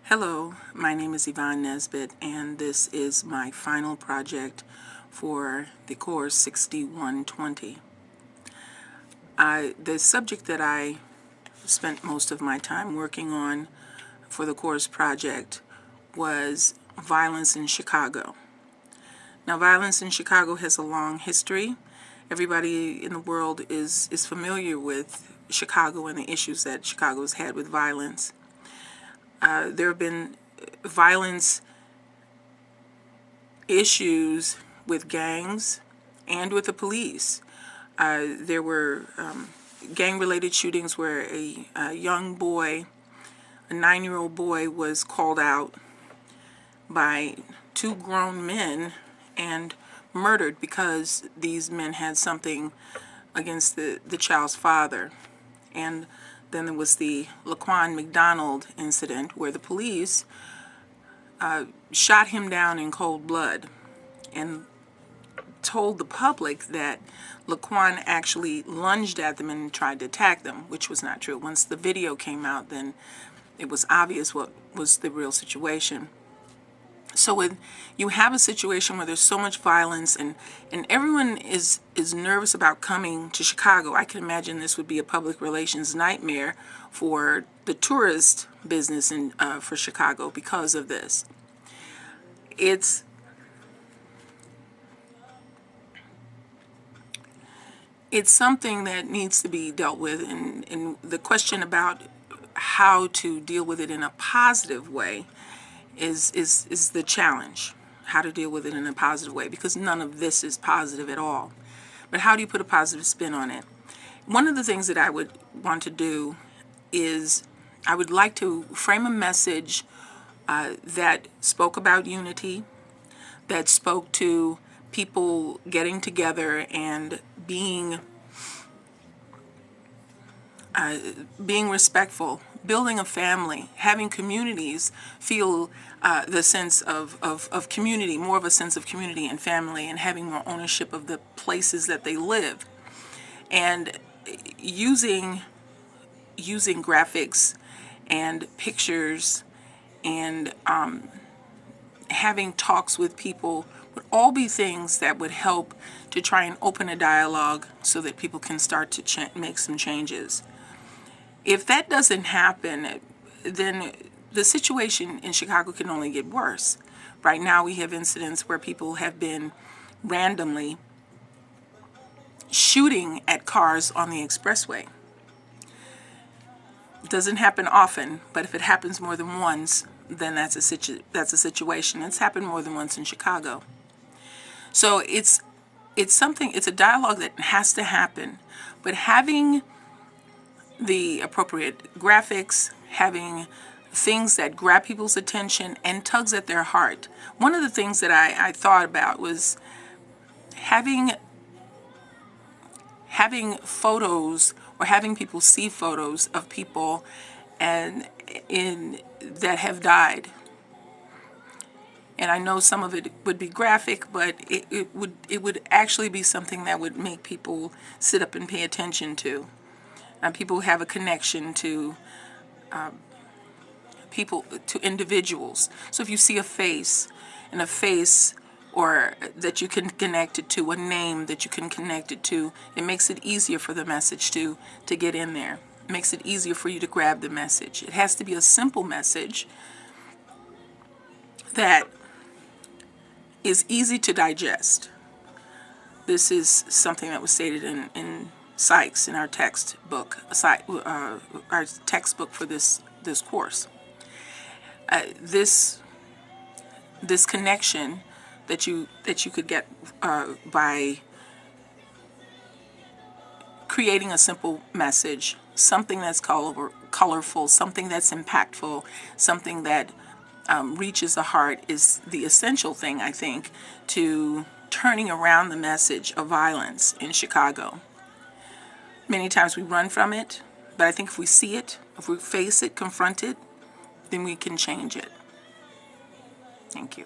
Hello, my name is Yvonne Nesbitt, and this is my final project for the course 6120. The subject that I spent most of my time working on for the course project was violence in Chicago. Now, violence in Chicago has a long history. Everybody in the world is familiar with Chicago and the issues that Chicago has had with violence. There have been violence issues with gangs and with the police. There were gang-related shootings where a young boy, a 9-year-old boy, was called out by two grown men and murdered because these men had something against the child's father. And then there was the Laquan McDonald incident where the police shot him down in cold blood and told the public that Laquan actually lunged at them and tried to attack them, which was not true. Once the video came out, then it was obvious what was the real situation. So when you have a situation where there's so much violence and everyone is nervous about coming to Chicago, I can imagine this would be a public relations nightmare for the tourist business for Chicago because of this. It's something that needs to be dealt with, and the question about how to deal with it in a positive way is the challenge. How to deal with it in a positive way, because none of this is positive at all. But how do you put a positive spin on it? One of the things that I would want to do is I would like to frame a message that spoke about unity, that spoke to people getting together and being respectful, building a family, having communities feel the sense of community, more of a sense of community and family, and having more ownership of the places that they live. And using graphics and pictures and having talks with people would all be things that would help to try and open a dialogue so that people can start to make some changes. If that doesn't happen, then the situation in Chicago can only get worse. Right now we have incidents where people have been randomly shooting at cars on the expressway. It doesn't happen often, but if it happens more than once, then that's a situation. It's happened more than once in Chicago. So it's a dialogue that has to happen, but having the appropriate graphics, having things that grab people's attention and tugs at their heart. One of the things that I thought about was having photos, or having people see photos of people that have died. And I know some of it would be graphic, but it would actually be something that would make people sit up and pay attention to. People have a connection to individuals. So if you see a face, or that you can connect it to, a name that you can connect it to, it makes it easier for the message to get in there. It makes it easier for you to grab the message. It has to be a simple message that is easy to digest. This is something that was stated in Sykes in our textbook, our textbook for this course. This connection that you could get by creating a simple message, something that's colorful, something that's impactful, something that reaches the heart, is the essential thing, I think, to turning around the message of violence in Chicago. Many times we run from it, but I think if we see it, if we face it, confront it, then we can change it. Thank you.